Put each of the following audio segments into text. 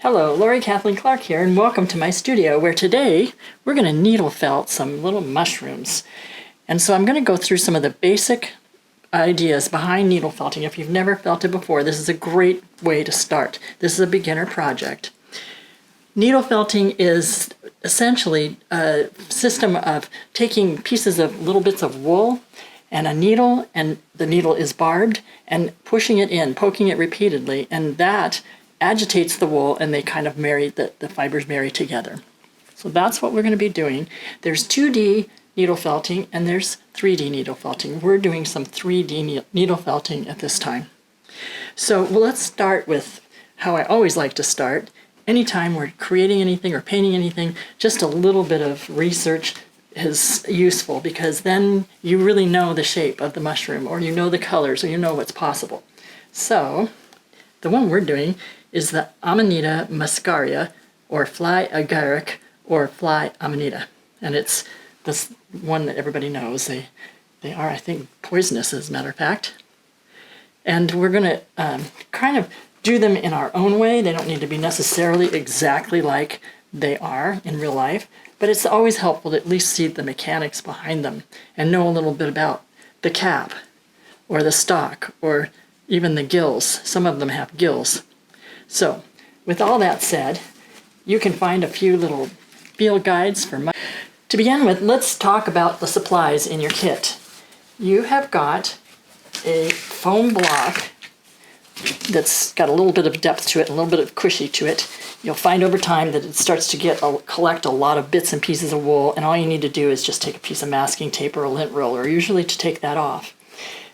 Hello, Lori Kathleen Clark here, and welcome to my studio where today we're going to needle felt some little mushrooms. And so I'm going to go through some of the basic ideas behind needle felting. If you've never felt it before, this is a great way to start. This is a beginner project. Needle felting is essentially a system of taking pieces of little bits of wool and a needle, and the needle is barbed, and pushing it in, poking it repeatedly, and that agitates the wool and they kind of marry, the fibers marry together. So that's what we're going to be doing. There's 2D needle felting and there's 3D needle felting. We're doing some 3D needle felting at this time. So let's start with how I always like to start. Anytime we're creating anything or painting anything, just a little bit of research is useful, because then you really know the shape of the mushroom, or you know the colors, or you know what's possible. So the one we're doing is the Amanita muscaria, or fly agaric, or fly amanita. And it's this one that everybody knows. They are, I think, poisonous, as a matter of fact. And we're going to kind of do them in our own way. They don't need to be necessarily exactly like they are in real life, but it's always helpful to at least see the mechanics behind them and know a little bit about the cap, or the stalk, or even the gills. Some of them have gills. So, with all that said, you can find a few little field guides for To begin with, let's talk about the supplies in your kit. You have got a foam block that's got a little bit of depth to it, a little bit of cushy to it. You'll find over time that it starts to collect a lot of bits and pieces of wool, and all you need to do is just take a piece of masking tape or a lint roller, usually to take that off.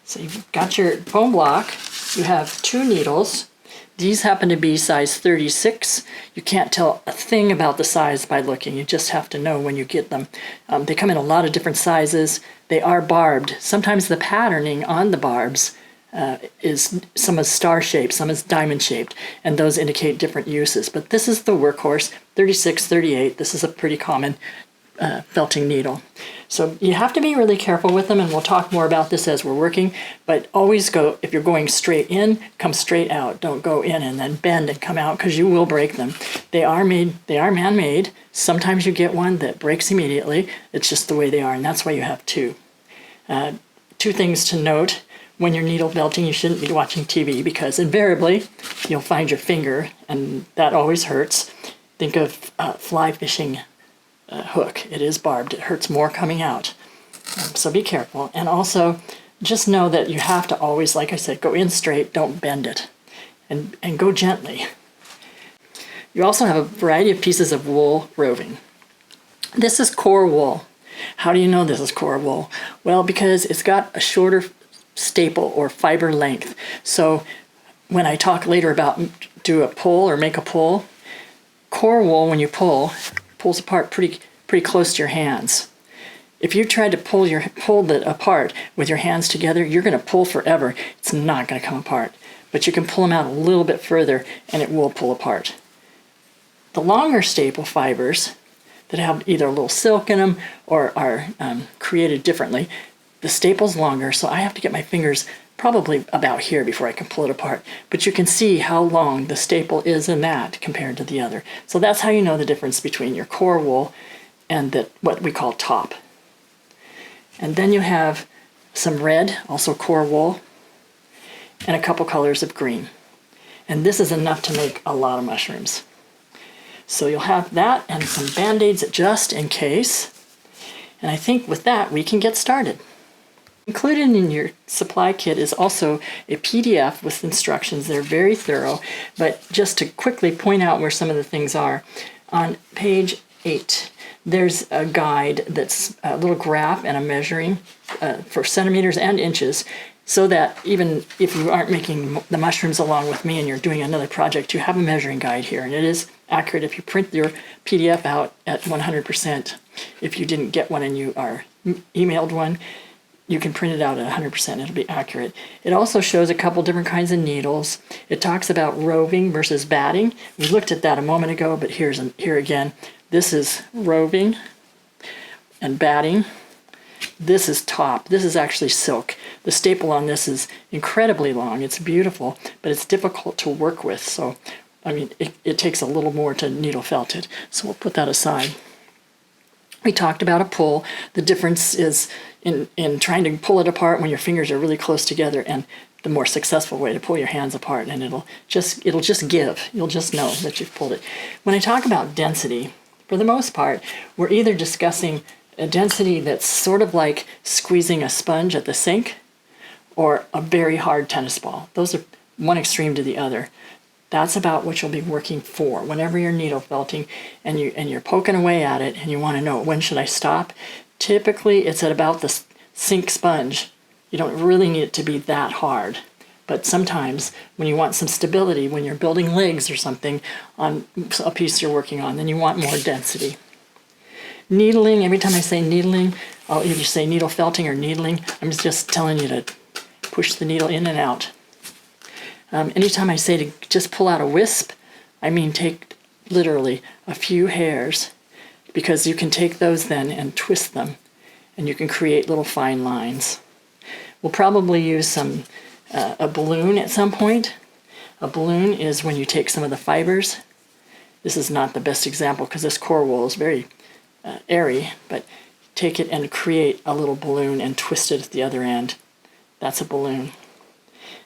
So you've got your foam block. You have 2 needles. These happen to be size 36. You can't tell a thing about the size by looking. You just have to know when you get them. They come in a lot of different sizes. They are barbed. Sometimes the patterning on the barbs some is star-shaped, some is diamond-shaped, and those indicate different uses. But this is the workhorse, 36, 38. This is a pretty common felting needle. So you have to be really careful with them, and we'll talk more about this as we're working, but always go, if you're going straight in, come straight out. Don't go in and then bend and come out, because you will break them. They are man-made. Sometimes you get one that breaks immediately. It's just the way they are, and that's why you have 2. 2 things to note. When you're needle felting, you shouldn't be watching TV, because invariably you'll find your finger, and that always hurts. Think of fly fishing hook. It is barbed. It hurts more coming out. So be careful. And also, just know that you have to always, like I said, go in straight, don't bend it, and go gently. You also have a variety of pieces of wool roving. This is core wool. How do you know this is core wool? Well, because it's got a shorter staple or fiber length. So when I talk later about do a pull or make a pull, core wool, when you pulls apart pretty close to your hands. If you try to pull it apart with your hands together, you're going to pull forever. It's not going to come apart. But you can pull them out a little bit further and it will pull apart. The longer staple fibers that have either a little silk in them or are created differently, the staple's longer, so I have to get my fingers probably about here before I can pull it apart. But you can see how long the staple is in that compared to the other. So that's how you know the difference between your core wool and what we call top. And then you have some red, also core wool, and a couple colors of green. And this is enough to make a lot of mushrooms. So you'll have that and some Band-Aids just in case. And I think with that we can get started. Included in your supply kit is also a PDF with instructions. They're very thorough, but just to quickly point out where some of the things are, on page 8, there's a guide that's a little graph and a measuring for centimeters and inches, so that even if you aren't making the mushrooms along with me and you're doing another project, you have a measuring guide here, and it is accurate if you print your PDF out at 100%. If you didn't get one and you are emailed one, you can print it out at 100%. It'll be accurate. It also shows a couple different kinds of needles. It talks about roving versus batting. We looked at that a moment ago, but here again. This is roving and batting. This is top. This is actually silk. The staple on this is incredibly long. It's beautiful, but it's difficult to work with. So I mean, it takes a little more to needle felt it. So we'll put that aside. We talked about a pull. The difference is in trying to pull it apart when your fingers are really close together, and the more successful way to pull your hands apart, and it'll just give. You'll just know that you've pulled it. When I talk about density, for the most part, we're either discussing a density that's sort of like squeezing a sponge at the sink, or a very hard tennis ball. Those are one extreme to the other. That's about what you'll be working for. Whenever you're needle felting and you're poking away at it and you want to know, when should I stop? Typically it's at about the sink sponge. You don't really need it to be that hard. But sometimes when you want some stability, when you're building legs or something on a piece you're working on, then you want more density. Needling, every time I say needling, I'll either say needle felting or needling. I'm just telling you to push the needle in and out. Anytime I say to just pull out a wisp, I mean take literally a few hairs, because you can take those then and twist them, and you can create little fine lines. We'll probably use a balloon at some point. A balloon is when you take some of the fibers. This is not the best example because this core wool is very airy, but take it and create a little balloon and twist it at the other end. That's a balloon.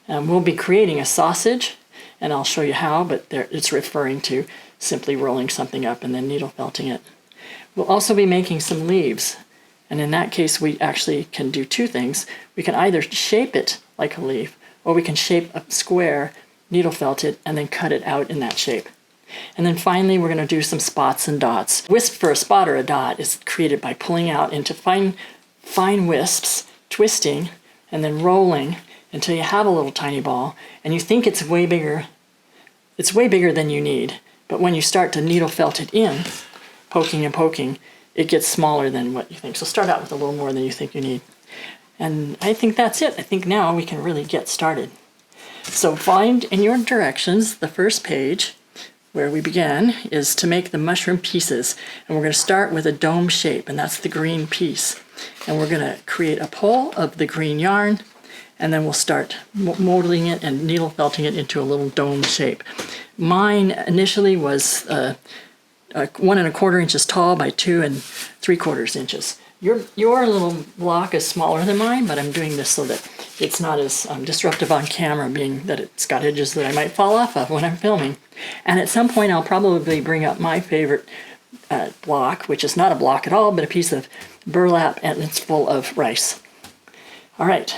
We'll be creating a sausage, and I'll show you how, but it's referring to simply rolling something up and then needle felting it. We'll also be making some leaves, and in that case we actually can do two things. We can either shape it like a leaf, or we can shape a square, needle felt it, and then cut it out in that shape. And then finally we're going to do some spots and dots. Wisp for a spot or a dot is created by pulling out into fine wisps, twisting, and then rolling until you have a little tiny ball, and you think it's way bigger than you need. But when you start to needle felt it in, poking and poking, it gets smaller than what you think. So start out with a little more than you think you need. And I think that's it. I think now we can really get started. So find in your directions, the first page where we began is to make the mushroom pieces. And we're going to start with a dome shape, and that's the green piece. And we're going to create a pole of the green yarn, and then we'll start molding it and needle felting it into a little dome shape. Mine initially was 1 1/4 inches tall by 2 3/4 inches. Your little block is smaller than mine, but I'm doing this so that it's not as disruptive on camera, being that it's got edges that I might fall off of when I'm filming. And at some point I'll probably bring up my favorite block, which is not a block at all, but a piece of burlap, and it's full of rice. All right.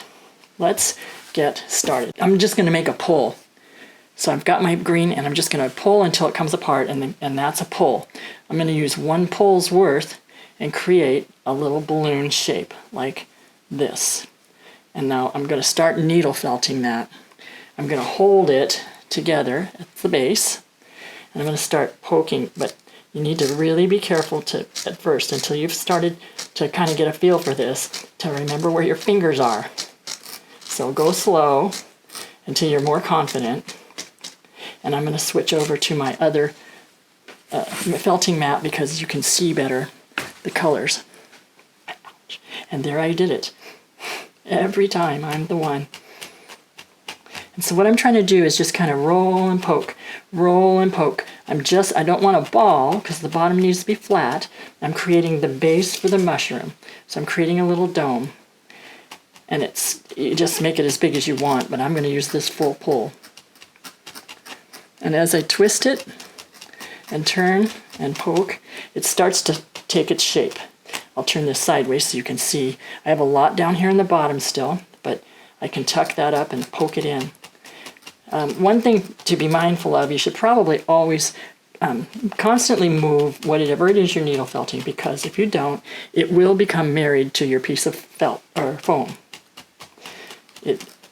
Let's get started. I'm just going to make a pull. So I've got my green, and I'm just going to pull until it comes apart, and that's a pull. I'm going to use one pull's worth and create a little balloon shape like this. And now I'm going to start needle felting that. I'm going to hold it together at the base, and I'm going to start poking, but you need to really be careful at first, until you've started to kind of get a feel for this, to remember where your fingers are. So go slow until you're more confident. And I'm going to switch over to my other felting mat because you can see better the colors. And there I did it. Every time I'm the one. And so what I'm trying to do is just kind of roll and poke, roll and poke. I don't want a ball because the bottom needs to be flat. I'm creating the base for the mushroom. So I'm creating a little dome. And you just make it as big as you want, but I'm going to use this full pull. And as I twist it and turn and poke, it starts to take its shape. I'll turn this sideways so you can see. I have a lot down here in the bottom still, but I can tuck that up and poke it in. One thing to be mindful of, you should probably always constantly move whatever it is you're needle felting, because if you don't, it will become married to your piece of felt or foam.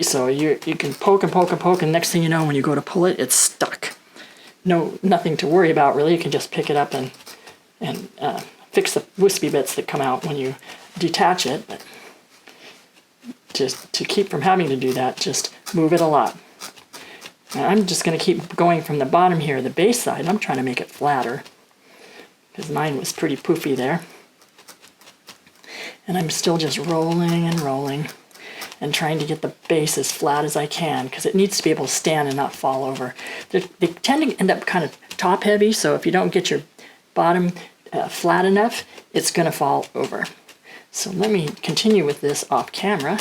So you can poke and poke and poke, and next thing you know, when you go to pull it, it's stuck. Nothing to worry about really. You can just pick it up and fix the wispy bits that come out when you detach it. But just to keep from having to do that, just move it a lot. Now I'm just going to keep going from the bottom here, the base side. I'm trying to make it flatter because mine was pretty poofy there. And I'm still just rolling and rolling. and trying to get the base as flat as I can, because it needs to be able to stand and not fall over. They tend to end up kind of top heavy, so if you don't get your bottom flat enough, it's going to fall over. So let me continue with this off camera,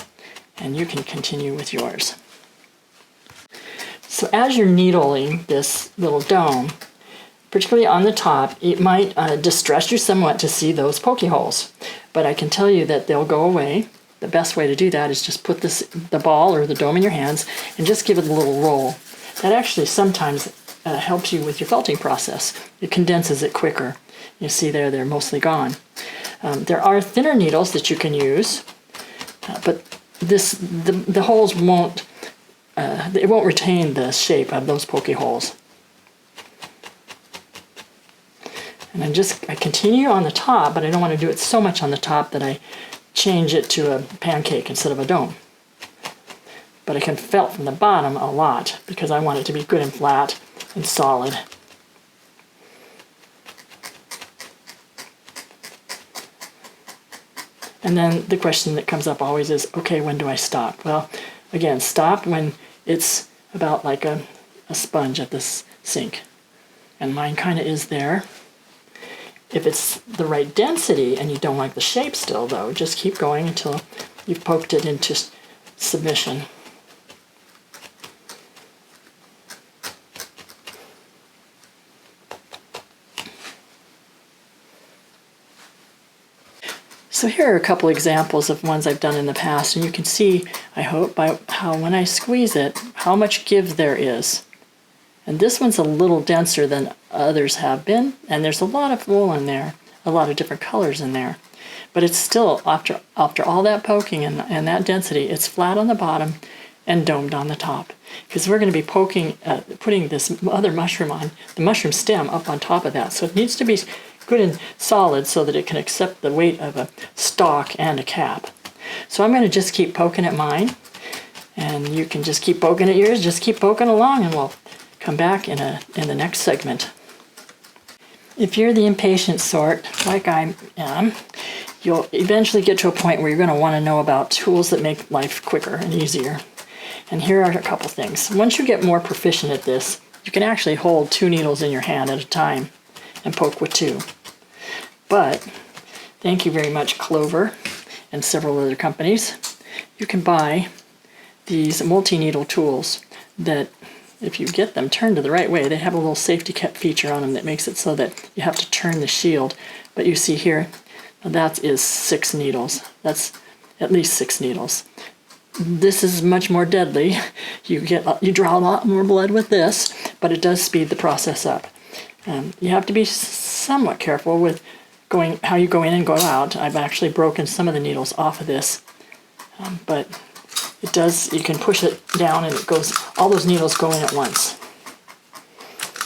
and you can continue with yours. So as you're needling this little dome, particularly on the top, it might distress you somewhat to see those pokey holes, but I can tell you that they'll go away. The best way to do that is just put the ball or the dome in your hands and just give it a little roll. That actually sometimes helps you with your felting process. It condenses it quicker. You see there, they're mostly gone. There are thinner needles that you can use, but the holes won't, it won't retain the shape of those pokey holes. And I continue on the top, but I don't want to do it so much on the top that I change it to a pancake instead of a dome. But I can felt from the bottom a lot because I want it to be good and flat and solid. And then the question that comes up always is, okay, when do I stop? Well, again, stop when it's about like a sponge at this sink. And mine kind of is there. If it's the right density and you don't like the shape still, though, just keep going until you've poked it into submission. So here are a couple examples of ones I've done in the past, and you can see, I hope, by how when I squeeze it, how much give there is. And this one's a little denser than others have been, and there's a lot of wool in there, a lot of different colors in there. But it's still, after all that poking and that density, it's flat on the bottom and domed on the top. Because we're going to be putting this other mushroom on, the mushroom stem up on top of that. So it needs to be good and solid so that it can accept the weight of a stalk and a cap. So I'm going to just keep poking at mine, and you can just keep poking at yours, just keep poking along, and we'll come back in the next segment. If you're the impatient sort, like I am, you'll eventually get to a point where you're going to want to know about tools that make life quicker and easier. And here are a couple things. Once you get more proficient at this, you can actually hold 2 needles in your hand at a time and poke with 2. But thank you very much, Clover and several other companies. You can buy these multi-needle tools that, if you get them turned to the right way, they have a little safety cap feature on them that makes it so that you have to turn the shield. But you see here, that is 6 needles. That's at least 6 needles. This is much more deadly. You draw a lot more blood with this, but it does speed the process up. You have to be somewhat careful with how you go in and go out. I've actually broken some of the needles off of this, but it does. You can push it down, and it goes. All those needles go in at once,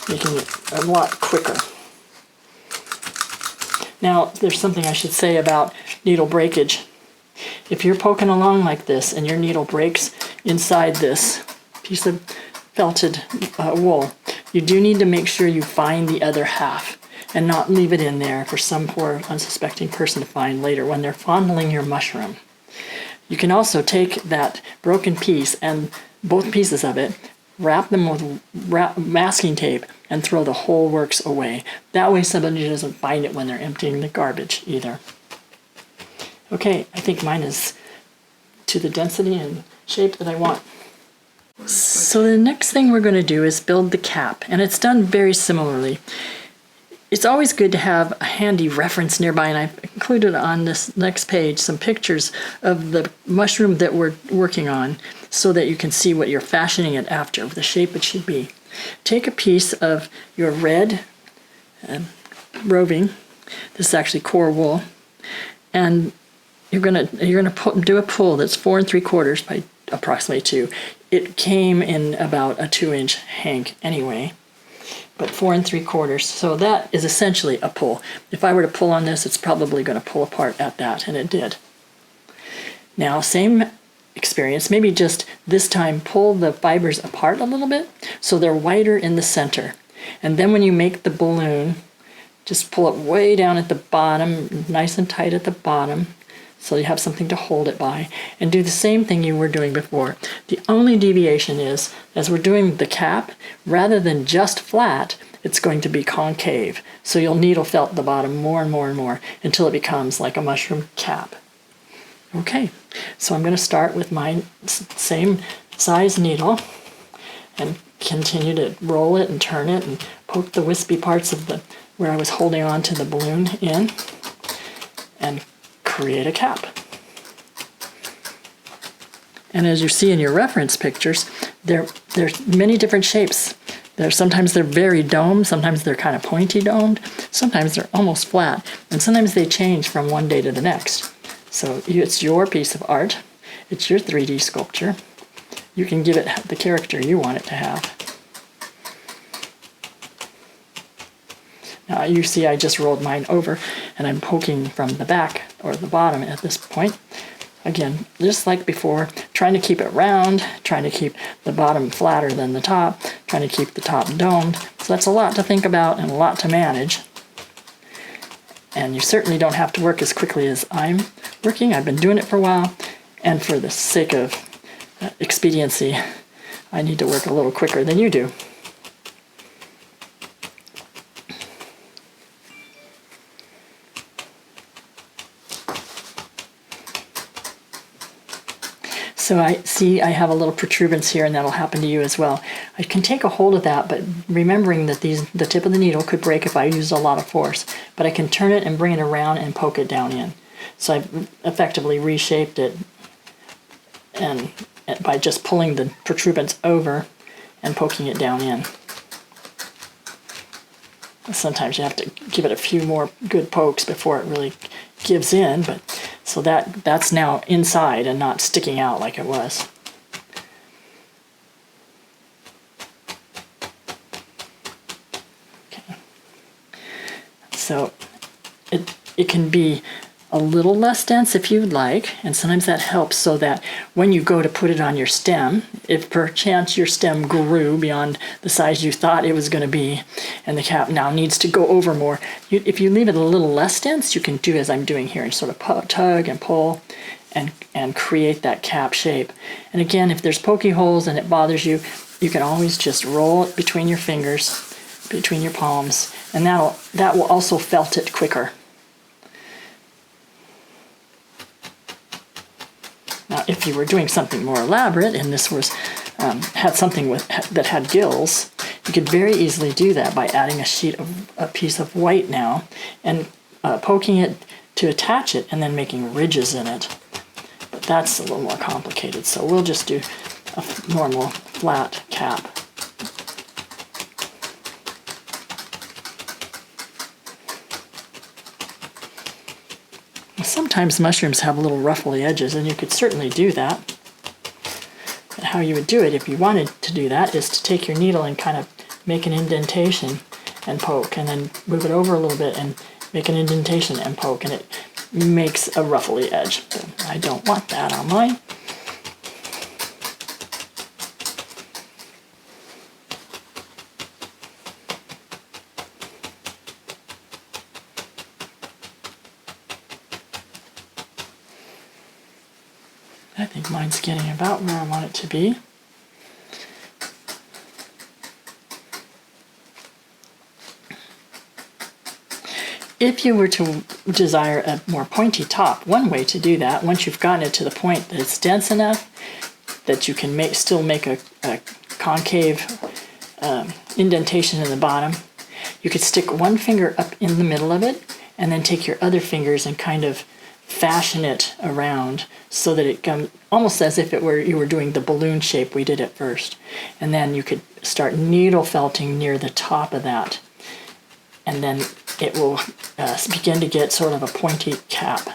making it a lot quicker. Now, there's something I should say about needle breakage. If you're poking along like this and your needle breaks inside this piece of felted wool, you do need to make sure you find the other half and not leave it in there for some poor unsuspecting person to find later when they're fondling your mushroom. You can also take that broken piece and both pieces of it, wrap them with masking tape, and throw the whole works away. That way somebody doesn't find it when they're emptying the garbage either. Okay, I think mine is to the density and shape that I want. So the next thing we're going to do is build the cap, and it's done very similarly. It's always good to have a handy reference nearby, and I've included on this next page some pictures of the mushroom that we're working on so that you can see what you're fashioning it after, the shape it should be. Take a piece of your red roving, this is actually core wool, and you're gonna do a pull that's 4 3/4 by approximately 2. It came in about a 2-inch hank anyway, but 4 3/4. So that is essentially a pull. If I were to pull on this, it's probably going to pull apart at that, and it did. Now, same experience, maybe just this time pull the fibers apart a little bit so they're wider in the center. And then when you make the balloon, just pull it way down at the bottom, nice and tight at the bottom, so you have something to hold it by, and do the same thing you were doing before. The only deviation is, as we're doing the cap, rather than just flat, it's going to be concave. So you'll needle felt the bottom more and more and more until it becomes like a mushroom cap. Okay, so I'm going to start with my same size needle and continue to roll it and turn it and poke the wispy parts of the where I was holding on to the balloon in and create a cap. And as you see in your reference pictures, there's many different shapes. Sometimes they're very domed, sometimes they're kind of pointy domed, sometimes they're almost flat, and sometimes they change from one day to the next. So it's your piece of art, it's your 3D sculpture. You can give it the character you want it to have. Now you see I just rolled mine over and I'm poking from the back or the bottom at this point. Again, just like before, trying to keep it round, trying to keep the bottom flatter than the top, trying to keep the top domed. So that's a lot to think about and a lot to manage. And you certainly don't have to work as quickly as I'm working. I've been doing it for a while, and for the sake of expediency, I need to work a little quicker than you do. So I see I have a little protuberance here, and that'll happen to you as well. I can take a hold of that, but remembering that the tip of the needle could break if I used a lot of force. But I can turn it and bring it around and poke it down in. So I've effectively reshaped it and by just pulling the protuberance over and poking it down in. Sometimes you have to give it a few more good pokes before it really gives in, but so that's now inside and not sticking out like it was. Okay. So it can be a little less dense if you'd like, and sometimes that helps so that when you go to put it on your stem, if perchance your stem grew beyond the size you thought it was going to be, and the cap now needs to go over more, if you leave it a little less dense, you can do as I'm doing here and sort of tug and pull and create that cap shape. And again, if there's pokey holes and it bothers you, you can always just roll it between your fingers, between your palms, and that will also felt it quicker. Now, if you were doing something more elaborate, and this was had something that had gills, you could very easily do that by adding a piece of white now, and poking it to attach it, and then making ridges in it. But that's a little more complicated, so we'll just do a normal flat cap. Sometimes mushrooms have little ruffly edges, and you could certainly do that. But how you would do it if you wanted to do that is to take your needle and kind of make an indentation and poke, and then move it over a little bit and make an indentation and poke, and it makes a ruffly edge. But I don't want that on mine. I think mine's getting about where I want it to be. If you were to desire a more pointy top, one way to do that, once you've gotten it to the point that it's dense enough that you can still make a concave indentation in the bottom, you could stick one finger up in the middle of it and then take your other fingers and kind of fashion it around so that it comes almost as if you were doing the balloon shape we did at first. And then you could start needle felting near the top of that. And then it will begin to get sort of a pointy cap.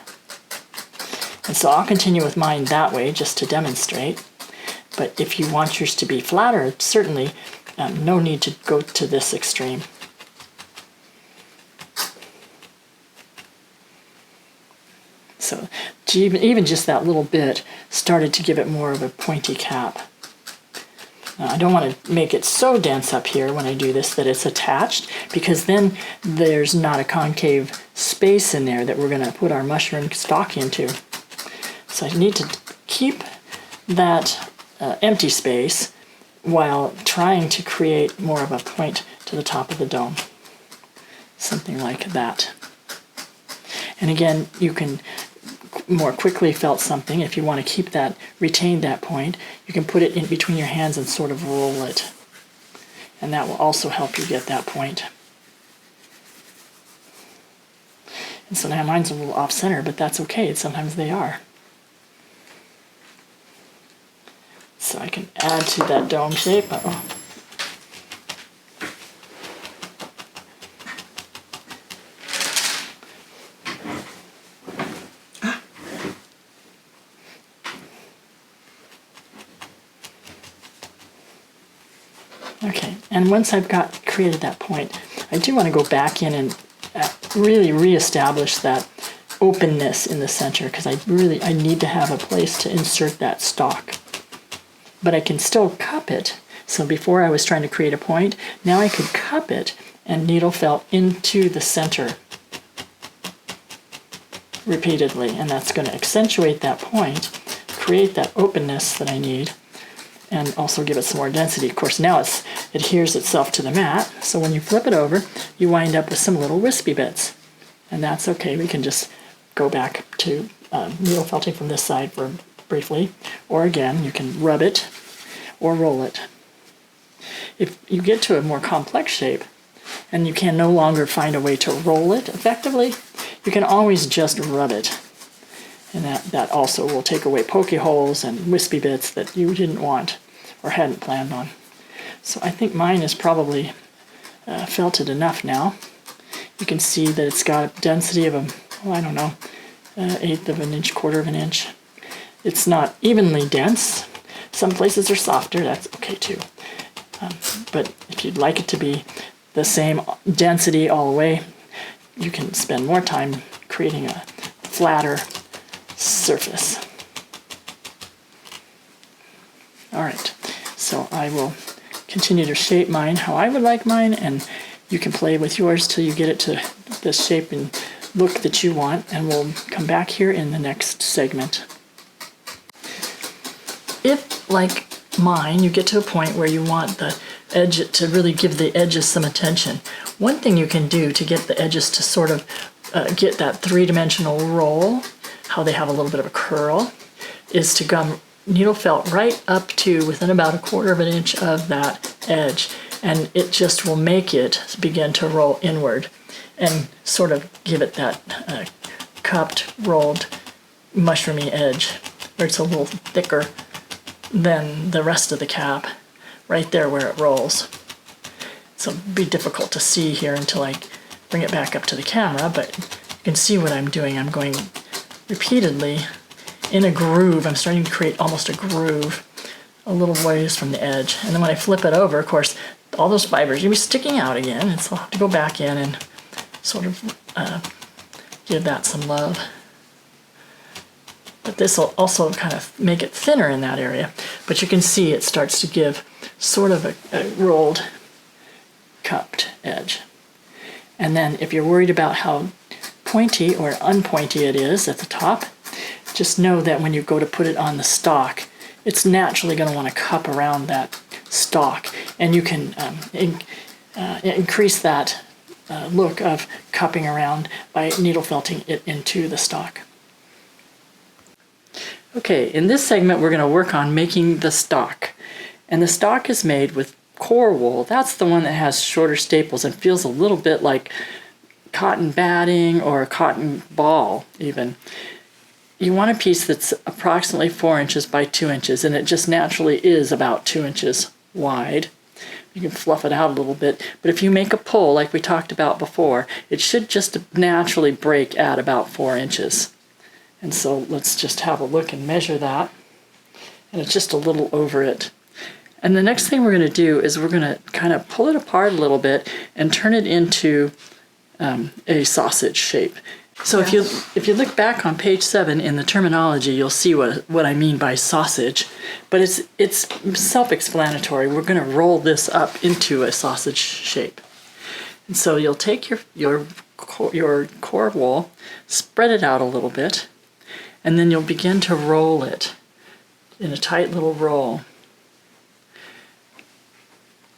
And so I'll continue with mine that way just to demonstrate. But if you want yours to be flatter, certainly no need to go to this extreme. So even just that little bit started to give it more of a pointy cap. I don't want to make it so dense up here when I do this that it's attached, because then there's not a concave space in there that we're going to put our mushroom stock into. So I need to keep that empty space while trying to create more of a point to the top of the dome. Something like that. And again, you can more quickly felt something. If you want to keep that, retain that point, you can put it in between your hands and sort of roll it. And that will also help you get that point. And so now mine's a little off center, but that's okay. Sometimes they are. So I can add to that dome shape. Uh-oh. Okay, and once I've created that point, I do want to go back in and really reestablish that openness in the center, because I need to have a place to insert that stalk. But I can still cup it. So before I was trying to create a point, now I could cup it and needle felt into the center repeatedly, and that's going to accentuate that point, create that openness that I need, and also give it some more density. Of course, now it adheres itself to the mat, so when you flip it over, you wind up with some little wispy bits. And that's okay. We can just go back to needle felting from this side for briefly, or again, you can rub it or roll it. If you get to a more complex shape and you can no longer find a way to roll it effectively, you can always just rub it. And that also will take away poke holes and wispy bits that you didn't want or hadn't planned on. So I think mine is probably felted enough now. You can see that it's got a density of eighth of an inch, quarter of an inch. It's not evenly dense. Some places are softer, that's okay too. But if you'd like it to be the same density all the way, you can spend more time creating a flatter surface. All right, so I will continue to shape mine how I would like mine, and you can play with yours till you get it to the shape and look that you want, and we'll come back here in the next segment. If, like mine, you get to a point where you want the edge to really give the edges some attention, one thing you can do to get the edges to sort of get that three-dimensional roll, how they have a little bit of a curl, is to gum needle felt right up to within about a quarter of an inch of that edge, and it just will make it begin to roll inward and sort of give it that cupped, rolled, mushroomy edge, where it's a little thicker than the rest of the cap, right there where it rolls. So it'll be difficult to see here until I bring it back up to the camera, but you can see what I'm doing. I'm going repeatedly in a groove. I'm starting to create almost a groove a little ways from the edge. And then when I flip it over, of course, all those fibers will be sticking out again, and so I'll have to go back in and sort of give that some love. But this will also kind of make it thinner in that area. But you can see it starts to give sort of a rolled, cupped edge. And then if you're worried about how pointy or unpointy it is at the top, just know that when you go to put it on the stalk, it's naturally going to want to cup around that stalk. And you can increase that look of cupping around by needle felting it into the stalk. Okay, in this segment we're going to work on making the stalk. And the stalk is made with core wool. That's the one that has shorter staples and feels a little bit like cotton batting or a cotton ball even. You want a piece that's approximately 4 inches by 2 inches, and it just naturally is about 2 inches wide. You can fluff it out a little bit, but if you make a pull like we talked about before, it should just naturally break at about 4 inches. And so let's just have a look and measure that. And it's just a little over it. And the next thing we're going to do is we're going to kind of pull it apart a little bit and turn it into a sausage shape. So if you look back on page 7 in the terminology, you'll see what I mean by sausage. But it's self-explanatory. We're going to roll this up into a sausage shape. And so you'll take your core wool, spread it out a little bit, And then you'll begin to roll it in a tight little roll.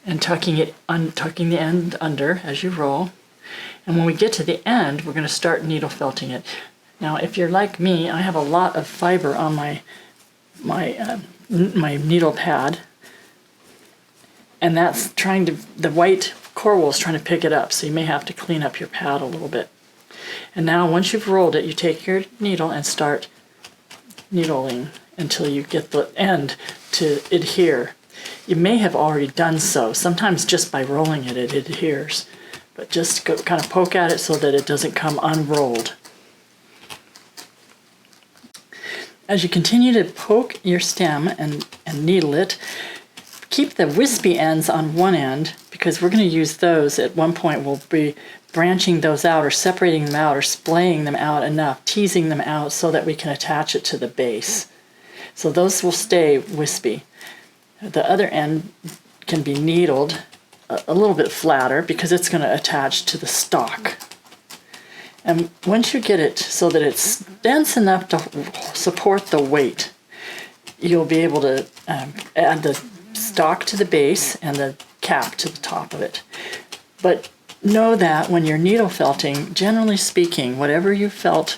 And tucking the end under as you roll. And when we get to the end, we're going to start needle felting it. Now, if you're like me, I have a lot of fiber on my needle pad, and that's the white core wool is trying to pick it up, so you may have to clean up your pad a little bit. And now, once you've rolled it, you take your needle and start needling until you get the end to adhere. You may have already done so. Sometimes just by rolling it, it adheres. But just kind of poke at it so that it doesn't come unrolled. As you continue to poke your stem and needle it, keep the wispy ends on one end, because we're going to use those at one point. We'll be branching those out or separating them out or splaying them out enough, teasing them out so that we can attach it to the base. So those will stay wispy. The other end can be needled a little bit flatter because it's going to attach to the stalk. And once you get it so that it's dense enough to support the weight, you'll be able to add the stalk to the base and the cap to the top of it. But know that when you're needle felting, generally speaking, whatever you felt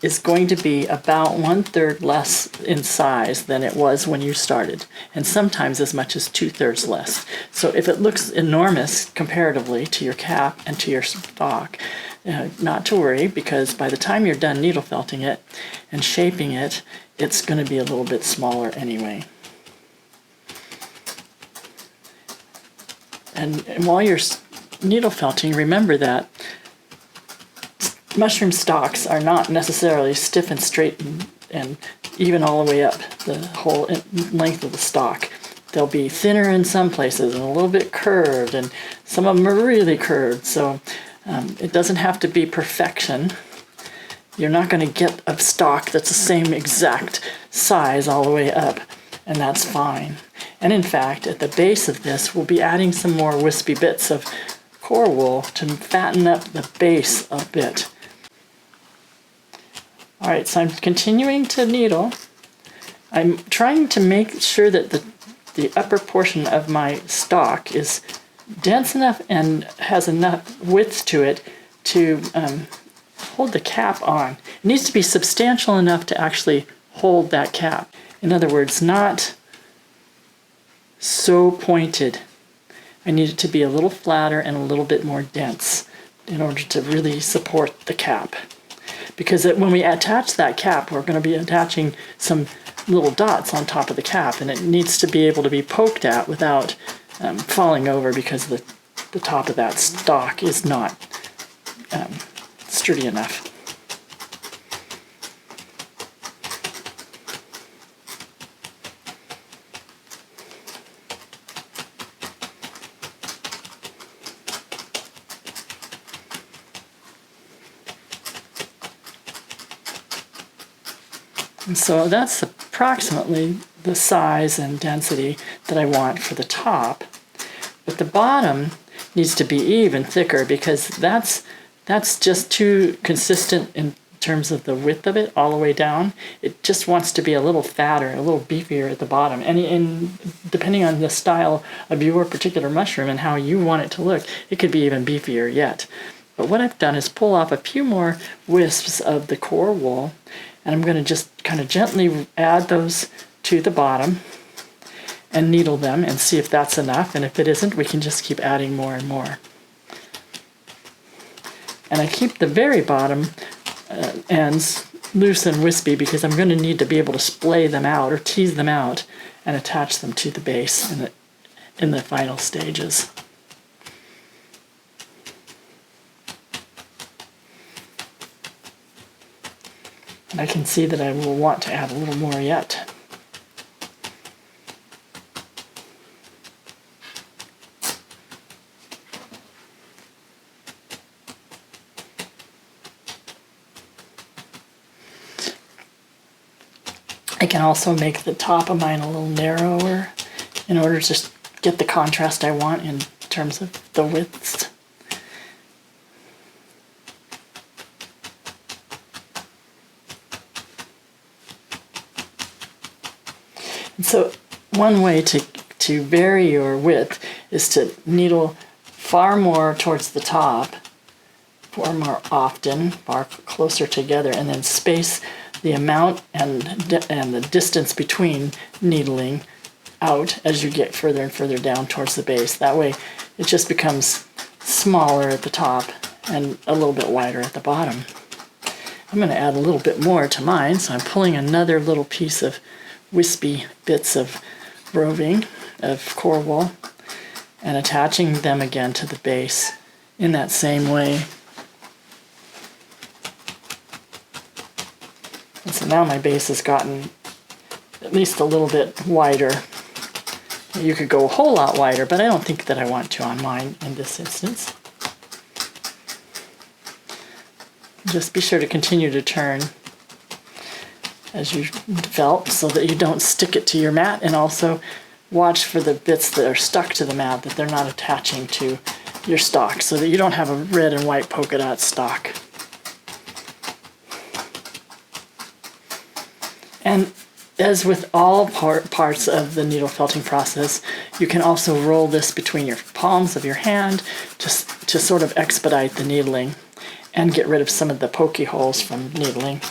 is going to be about 1/3 less in size than it was when you started, and sometimes as much as 2/3 less. So if it looks enormous comparatively to your cap and to your stalk, not to worry, because by the time you're done needle felting it and shaping it, it's going to be a little bit smaller anyway. And while you're needle felting, remember that mushroom stalks are not necessarily stiff and straight and even all the way up the whole length of the stalk. They'll be thinner in some places and a little bit curved, and some of them are really curved. So it doesn't have to be perfection. You're not going to get a stalk that's the same exact size all the way up, and that's fine. And in fact, at the base of this, we'll be adding some more wispy bits of core wool to fatten up the base a bit. All right, so I'm continuing to needle. I'm trying to make sure that the upper portion of my stalk is dense enough and has enough width to it to hold the cap on. It needs to be substantial enough to actually hold that cap. In other words, not so pointed. I need it to be a little flatter and a little bit more dense in order to really support the cap. Because when we attach that cap, we're going to be attaching some little dots on top of the cap, and it needs to be able to be poked at without falling over, because the top of that stalk is not sturdy enough. And so that's approximately the size and density that I want for the top. But the bottom needs to be even thicker, because that's just too consistent in terms of the width of it all the way down. It just wants to be a little fatter, a little beefier at the bottom. And depending on the style of your particular mushroom and how you want it to look, it could be even beefier yet. But what I've done is pull off a few more wisps of the core wool, and I'm going to just kind of gently add those to the bottom and needle them and see if that's enough. And if it isn't, we can just keep adding more and more. And I keep the very bottom ends loose and wispy, because I'm going to need to be able to splay them out or tease them out and attach them to the base in the final stages. And I can see that I will want to add a little more yet. I can also make the top of mine a little narrower in order to just get the contrast I want in terms of the widths. And so one way to vary your width is to needle far more towards the top, far more often, far closer together, and then space the amount and the distance between needling out as you get further and further down towards the base. That way it just becomes smaller at the top and a little bit wider at the bottom. I'm going to add a little bit more to mine, so I'm pulling another little piece of wispy bits of roving, of core wool, and attaching them again to the base in that same way. And so now my base has gotten at least a little bit wider. You could go a whole lot wider, but I don't think that I want to on mine in this instance. Just be sure to continue to turn as you felt so that you don't stick it to your mat, and also watch for the bits that are stuck to the mat, that they're not attaching to your stock, so that you don't have a red and white polka dot stock. And as with all parts of the needle felting process, you can also roll this between your palms of your hand to sort of expedite the needling and get rid of some of the pokey holes from needling.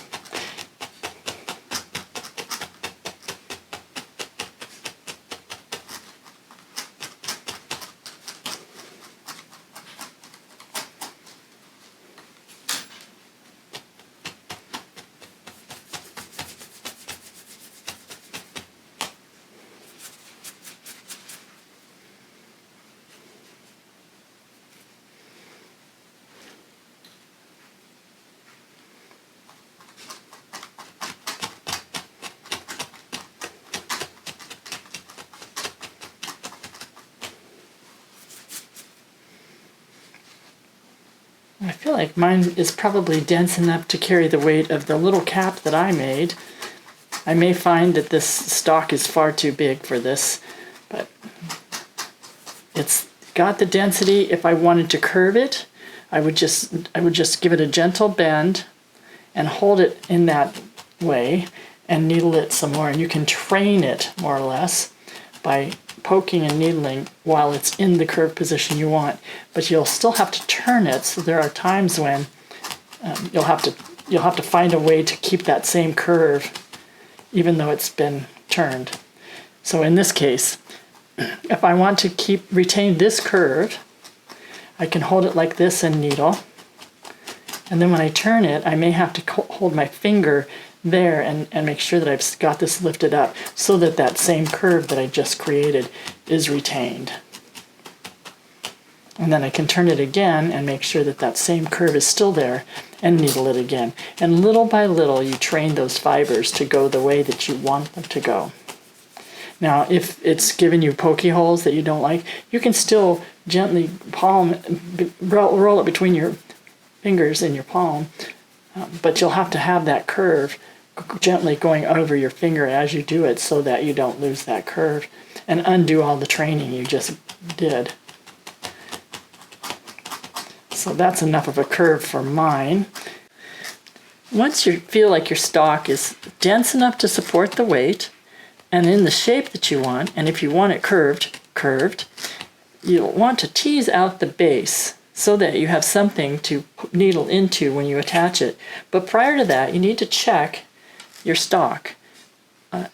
I feel like mine is probably dense enough to carry the weight of the little cap that I made. I may find that this stock is far too big for this, but it's got the density. If I wanted to curve it, I would just give it a gentle bend and hold it in that way and needle it some more. And you can train it more or less by poking and needling while it's in the curved position you want, but you'll still have to turn it. So there are times when you'll have to find a way to keep that same curve even though it's been turned. So in this case, if I want to retain this curve, I can hold it like this and needle, and then when I turn it, I may have to hold my finger there and make sure that I've got this lifted up so that that same curve that I just created is retained. And then I can turn it again and make sure that that same curve is still there and needle it again. And little by little, you train those fibers to go the way that you want them to go. Now, if it's giving you pokey holes that you don't like, you can still gently roll it between your fingers in your palm, but you'll have to have that curve gently going over your finger as you do it so that you don't lose that curve and undo all the training you just did. So that's enough of a curve for mine. Once you feel like your stock is dense enough to support the weight and in the shape that you want, and if you want it curved, you'll want to tease out the base so that you have something to needle into when you attach it. But prior to that, you need to check your stock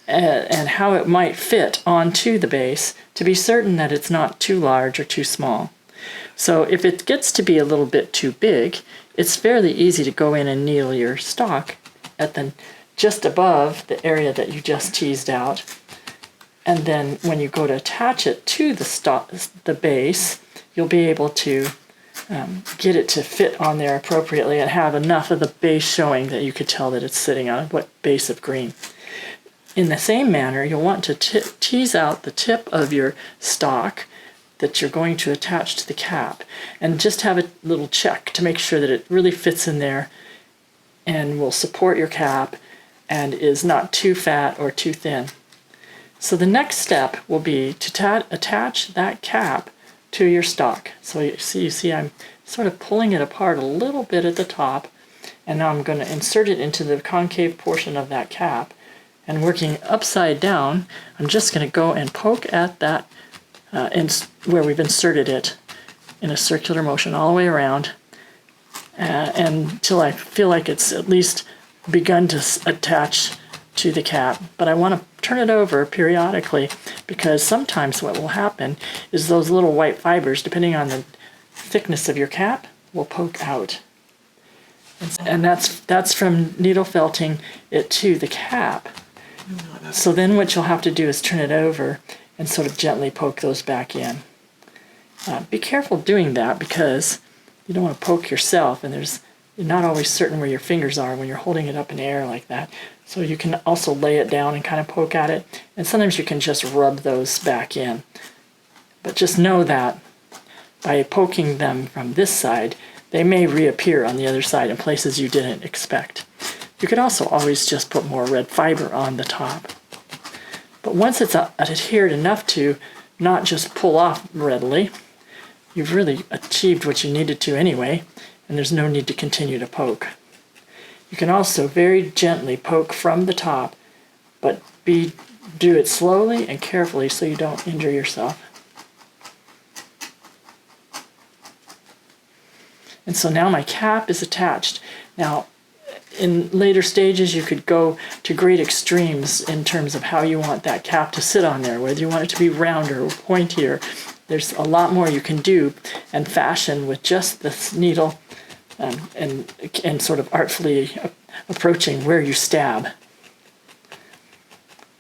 and how it might fit onto the base to be certain that it's not too large or too small. So if it gets to be a little bit too big, it's fairly easy to go in and needle your stock at just above the area that you just teased out. And then when you go to attach it to the base, you'll be able to get it to fit on there appropriately and have enough of the base showing that you could tell that it's sitting on a base of green. In the same manner, you'll want to tease out the tip of your stock that you're going to attach to the cap and just have a little check to make sure that it really fits in there and will support your cap and is not too fat or too thin. So the next step will be to attach that cap to your stock. So you see I'm sort of pulling it apart a little bit at the top, and now I'm going to insert it into the concave portion of that cap And working upside down, I'm just going to go and poke at that where we've inserted it in a circular motion all the way around until I feel like it's at least begun to attach to the cap. But I want to turn it over periodically, because sometimes what will happen is those little white fibers, depending on the thickness of your cap, will poke out. And that's from needle felting it to the cap. So then what you'll have to do is turn it over and sort of gently poke those back in. Be careful doing that, because you don't want to poke yourself, and you're not always certain where your fingers are when you're holding it up in the air like that. So you can also lay it down and kind of poke at it, and sometimes you can just rub those back in. But just know that by poking them from this side, they may reappear on the other side in places you didn't expect. You could also always just put more red fiber on the top. But once it's adhered enough to not just pull off readily, you've really achieved what you needed to anyway, and there's no need to continue to poke. You can also very gently poke from the top, but do it slowly and carefully so you don't injure yourself. And so now my cap is attached. Now, in later stages, you could go to great extremes in terms of how you want that cap to sit on there, whether you want it to be rounder or pointier. There's a lot more you can do and fashion with just this needle, and sort of artfully approaching where you stab.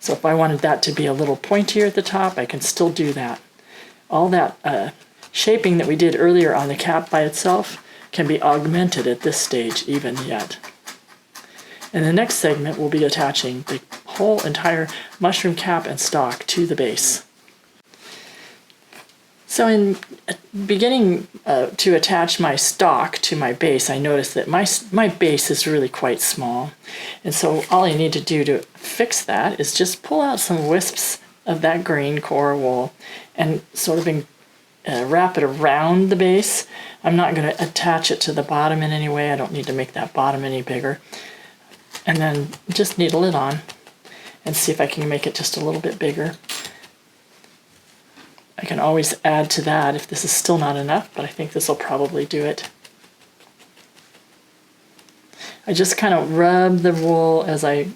So if I wanted that to be a little pointier at the top, I can still do that. All that shaping that we did earlier on the cap by itself can be augmented at this stage even yet. In the next segment, we'll be attaching the whole entire mushroom cap and stalk to the base. So in beginning to attach my stalk to my base, I noticed that my base is really quite small. And so all I need to do to fix that is just pull out some wisps of that green coir wool and sort of wrap it around the base. I'm not going to attach it to the bottom in any way. I don't need to make that bottom any bigger. And then just needle it on and see if I can make it just a little bit bigger. I can always add to that if this is still not enough, but I think this will probably do it. I just kind of rub the wool as I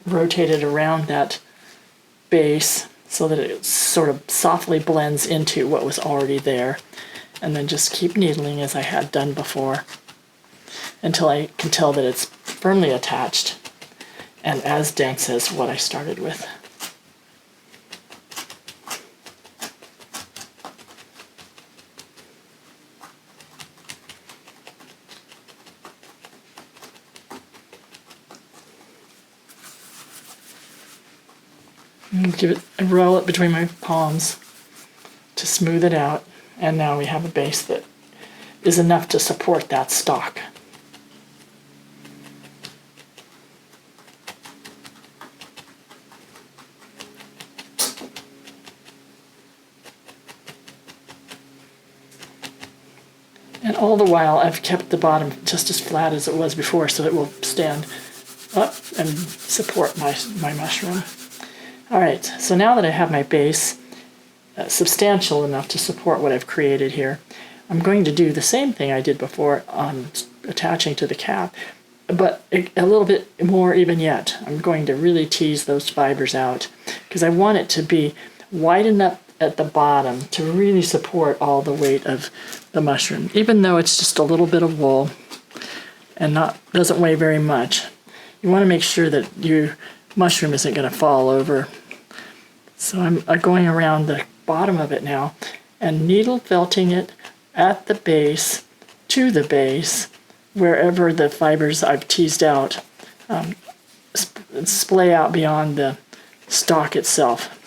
rotate it around that base so that it sort of softly blends into what was already there, and then just keep needling as I had done before until I can tell that it's firmly attached and as dense as what I started with. Roll it between my palms to smooth it out, and now we have a base that is enough to support that stalk. And all the while I've kept the bottom just as flat as it was before, so it will stand up and support my mushroom. Alright, so now that I have my base substantial enough to support what I've created here, I'm going to do the same thing I did before on attaching to the cap, but a little bit more even yet. I'm going to really tease those fibers out because I want it to be wide enough at the bottom to really support all the weight of the mushroom, even though it's just a little bit of wool and doesn't weigh very much. You want to make sure that your mushroom isn't going to fall over. So I'm going around the bottom of it now and needle felting it at the base, to the base, wherever the fibers I've teased out splay out beyond the stalk itself.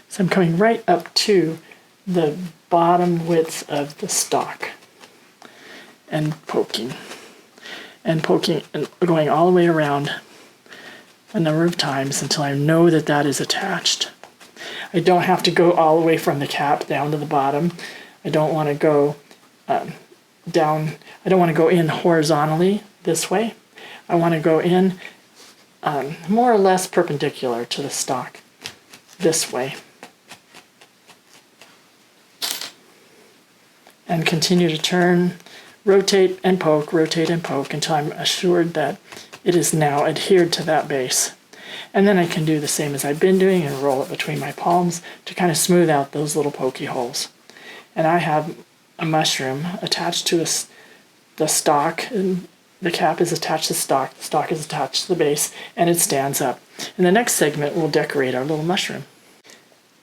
So I'm coming right up to the bottom width of the stalk and poking and going all the way around a number of times until I know that that is attached. I don't have to go all the way from the cap down to the bottom. I don't want to go down. I don't want to go in horizontally this way. I want to go in more or less perpendicular to the stock this way. And continue to turn, rotate and poke until I'm assured that it is now adhered to that base. And then I can do the same as I've been doing and roll it between my palms to kind of smooth out those little pokey holes. And I have a mushroom attached to the stalk, and the cap is attached to the stock is attached to the base, and it stands up. In the next segment, we'll decorate our little mushroom.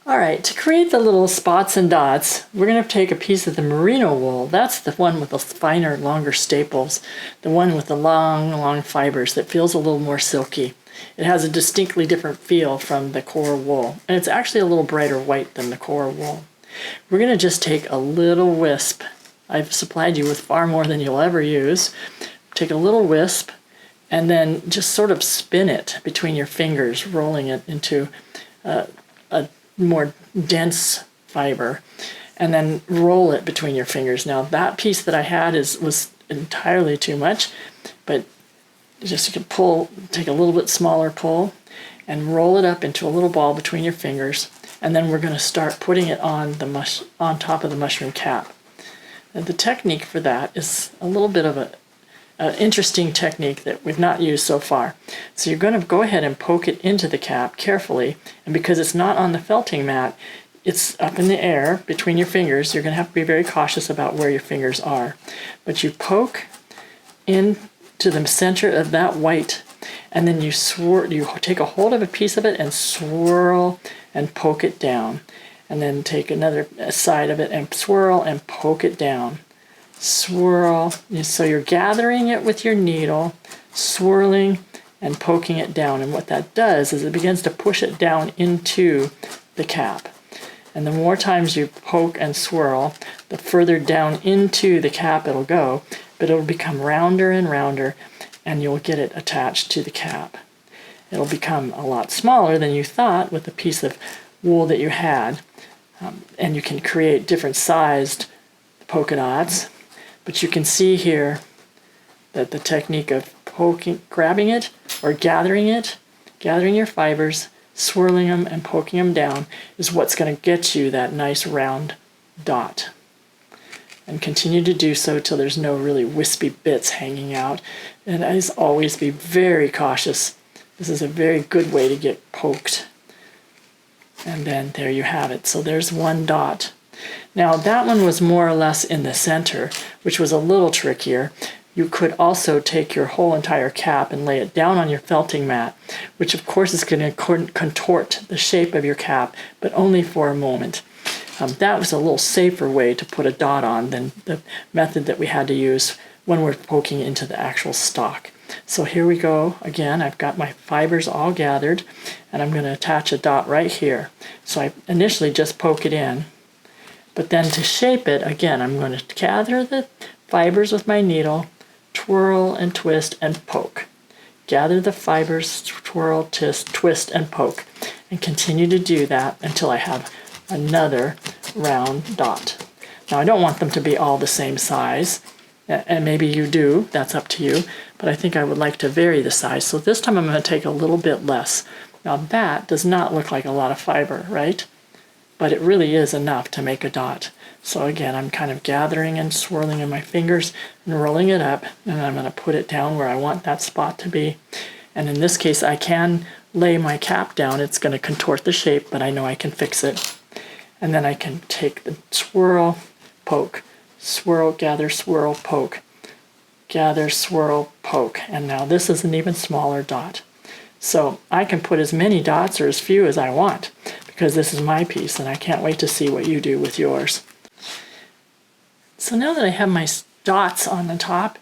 All right, to create the little spots and dots, we're going to take a piece of the merino wool. That's the one with the finer, longer staples, the one with the long fibers that feels a little more silky. It has a distinctly different feel from the core wool, and it's actually a little brighter white than the core wool. We're going to just take a little wisp. I've supplied you with far more than you'll ever use. Take a little wisp and then just sort of spin it between your fingers, rolling it into a more dense fiber, and then roll it between your fingers. Now that piece that I had was entirely too much, but just you can take a little bit smaller pull and roll it up into a little ball between your fingers, and then we're going to start putting it on top of the mushroom cap. And the technique for that is a little bit of an interesting technique that we've not used so far. So you're going to go ahead and poke it into the cap carefully, and because it's not on the felting mat, it's up in the air between your fingers. You're going to have to be very cautious about where your fingers are. But you poke into the center of that white, and then you take a hold of a piece of it and swirl and poke it down. And then take another side of it and swirl and poke it down. Swirl. So you're gathering it with your needle, swirling and poking it down. And what that does is it begins to push it down into the cap. And the more times you poke and swirl, the further down into the cap it'll go, but it'll become rounder and rounder, and you'll get it attached to the cap. It'll become a lot smaller than you thought with the piece of wool that you had. And you can create different sized polka dots. But you can see here that the technique of grabbing it or gathering your fibers, swirling them and poking them down is what's going to get you that nice round dot. And continue to do so till there's no really wispy bits hanging out. And as always, be very cautious. This is a very good way to get poked. And then there you have it. So there's one dot. Now that one was more or less in the center, which was a little trickier. You could also take your whole entire cap and lay it down on your felting mat, which of course is going to contort the shape of your cap, but only for a moment. That was a little safer way to put a dot on than the method that we had to use when we're poking into the actual stock. So here we go again. I've got my fibers all gathered, and I'm going to attach a dot right here. So I initially just poke it in, but then to shape it, again, I'm going to gather the fibers with my needle, twirl and twist and poke. Gather the fibers, twirl, twist and poke, and continue to do that until I have another round dot. Now I don't want them to be all the same size, and maybe you do, that's up to you, but I think I would like to vary the size. So this time I'm going to take a little bit less. Now that does not look like a lot of fiber, right? But it really is enough to make a dot. So again, I'm kind of gathering and swirling in my fingers and rolling it up, and I'm going to put it down where I want that spot to be. And in this case, I can lay my cap down. It's going to contort the shape, but I know I can fix it. And then I can take the swirl, poke, swirl, gather, swirl, poke, gather, swirl, poke. And now this is an even smaller dot. So I can put as many dots or as few as I want because this is my piece, and I can't wait to see what you do with yours. So now that I have my dots on the top,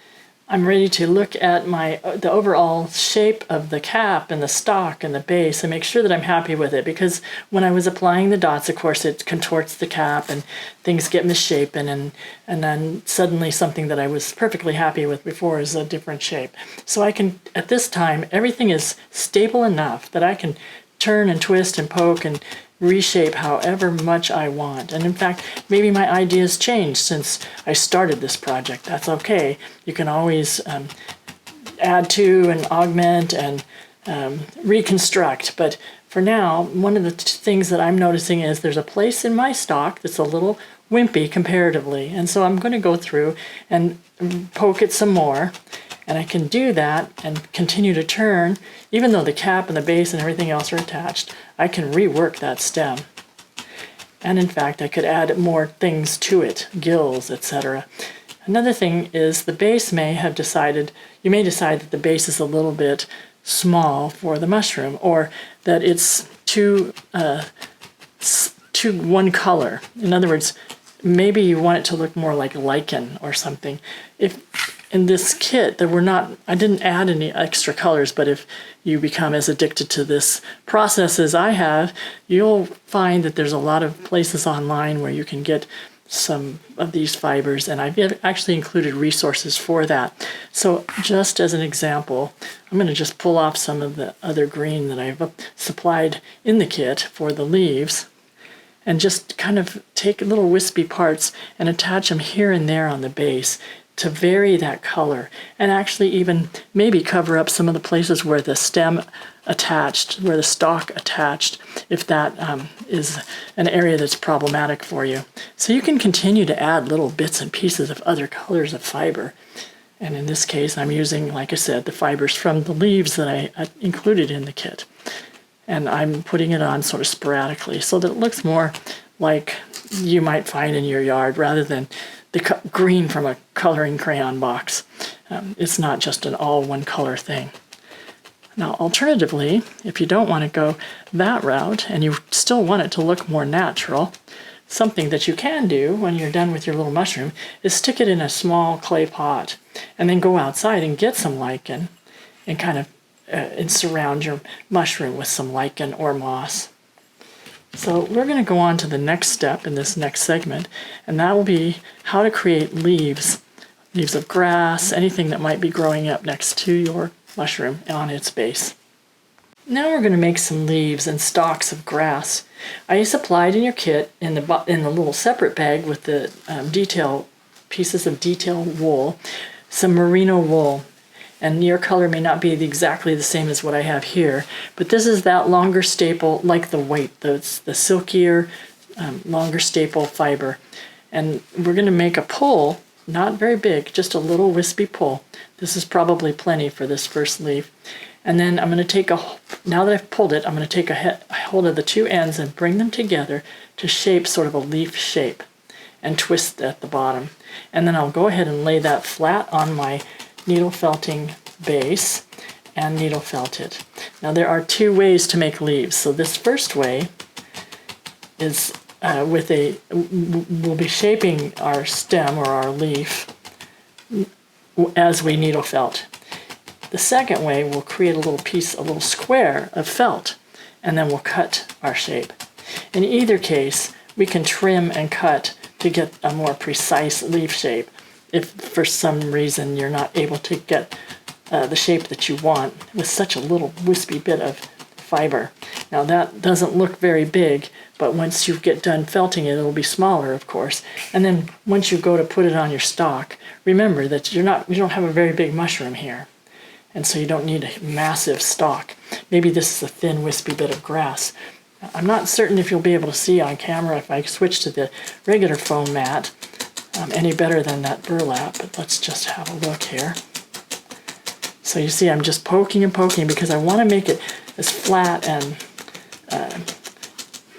I'm ready to look at the overall shape of the cap and the stock and the base and make sure that I'm happy with it, because when I was applying the dots, of course, it contorts the cap and things get misshapen, and then suddenly something that I was perfectly happy with before is a different shape. So I can, at this time, everything is stable enough that I can turn and twist and poke and reshape however much I want. And in fact, maybe my ideas changed since I started this project. That's okay. You can always add to and augment and reconstruct. But for now, one of the things that I'm noticing is there's a place in my stock that's a little wimpy comparatively. And so I'm going to go through and poke it some more. And I can do that and continue to turn. Even though the cap and the base and everything else are attached, I can rework that stem. And in fact, I could add more things to it, gills, etc. Another thing is the base may have decided, you may decide that the base is a little bit small for the mushroom, or that it's too one color. In other words, maybe you want it to look more like lichen or something. If in this kit I didn't add any extra colors, but if you become as addicted to this process as I have, you'll find that there's a lot of places online where you can get some of these fibers, and I've actually included resources for that. So just as an example, I'm going to just pull off some of the other green that I've supplied in the kit for the leaves, and just kind of take little wispy parts and attach them here and there on the base to vary that color, and actually even maybe cover up some of the places where the stem attached, where the stalk attached, if that is an area that's problematic for you. So you can continue to add little bits and pieces of other colors of fiber. And in this case, I'm using, like I said, the fibers from the leaves that I included in the kit. And I'm putting it on sort of sporadically so that it looks more like you might find in your yard rather than the green from a coloring crayon box. It's not just an all one color thing. Now, alternatively, if you don't want to go that route and you still want it to look more natural, something that you can do when you're done with your little mushroom is stick it in a small clay pot and then go outside and get some lichen and kind of and surround your mushroom with some lichen or moss. So we're going to go on to the next step in this next segment, and that will be how to create leaves of grass, anything that might be growing up next to your mushroom on its base. Now we're going to make some leaves and stalks of grass. I supplied in your kit in the little separate bag with the pieces of detail wool, some merino wool. And your color may not be exactly the same as what I have here, but this is that longer staple, like the white, the silkier, longer staple fiber. And we're going to make a pull, not very big, just a little wispy pull. This is probably plenty for this first leaf. And then I'm going to take now that I've pulled it, I'm going to take a hold of the two ends and bring them together to shape sort of a leaf shape and twist at the bottom. And then I'll go ahead and lay that flat on my needle felting base and needle felt it. Now there are two ways to make leaves. So this first way is we'll be shaping our stem or our leaf as we needle felt. The second way, we'll create a little square of felt, and then we'll cut our shape. In either case, we can trim and cut to get a more precise leaf shape if for some reason you're not able to get the shape that you want with such a little wispy bit of fiber. Now that doesn't look very big, but once you get done felting it, it'll be smaller, of course. And then once you go to put it on your stalk, remember that you don't have a very big mushroom here, and so you don't need a massive stalk. Maybe this is a thin, wispy bit of grass. I'm not certain if you'll be able to see on camera if I switch to the regular foam mat any better than that burlap, but let's just have a look here. So you see I'm just poking and poking because I want to make it as flat and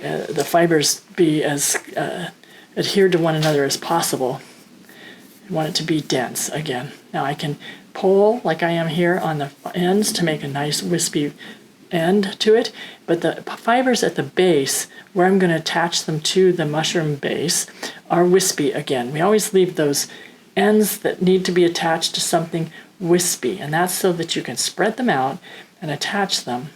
the fibers be as adhered to one another as possible. I want it to be dense again. Now I can pull like I am here on the ends to make a nice wispy end to it, but the fibers at the base, where I'm going to attach them to the mushroom base, are wispy again. We always leave those ends that need to be attached to something wispy, and that's so that you can spread them out and attach them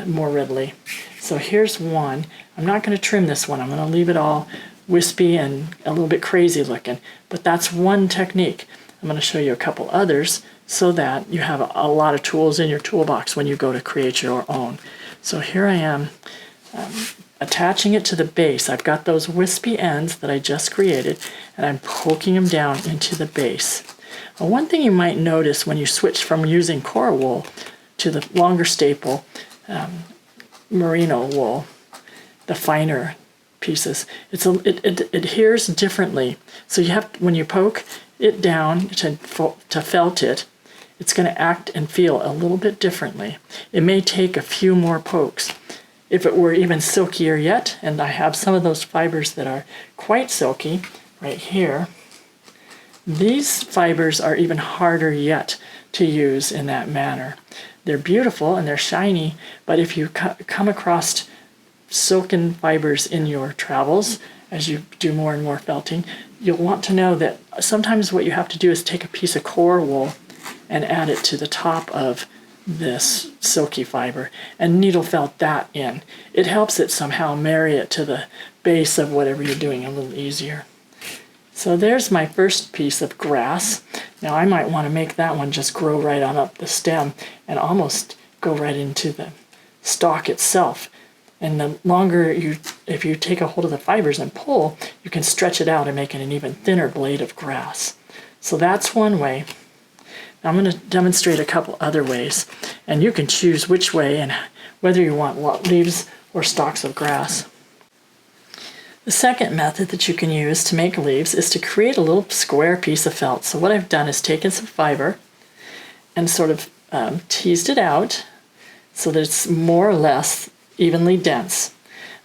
more readily. So here's one. I'm not going to trim this one. I'm going to leave it all wispy and a little bit crazy looking, but that's one technique. I'm going to show you a couple others so that you have a lot of tools in your toolbox when you go to create your own. So here I am attaching it to the base. I've got those wispy ends that I just created, and I'm poking them down into the base. One thing you might notice when you switch from using coral wool to the longer staple merino wool, the finer pieces. It adheres differently. So you have, when you poke it down to felt it, it's going to act and feel a little bit differently. It may take a few more pokes. If it were even silkier yet, and I have some of those fibers that are quite silky right here, these fibers are even harder yet to use in that manner. They're beautiful and they're shiny, but if you come across silken fibers in your travels, as you do more and more felting, you'll want to know that sometimes what you have to do is take a piece of core wool and add it to the top of this silky fiber and needle felt that in. It helps it somehow marry it to the base of whatever you're doing a little easier. So there's my first piece of grass. Now I might want to make that one just grow right on up the stem and almost go right into the stalk itself. And the longer if you take a hold of the fibers and pull, you can stretch it out and make it an even thinner blade of grass. So that's one way. Now I'm going to demonstrate a couple other ways, and you can choose which way and whether you want leaves or stalks of grass. The second method that you can use to make leaves is to create a little square piece of felt. So what I've done is taken some fiber and sort of teased it out so that it's more or less evenly dense.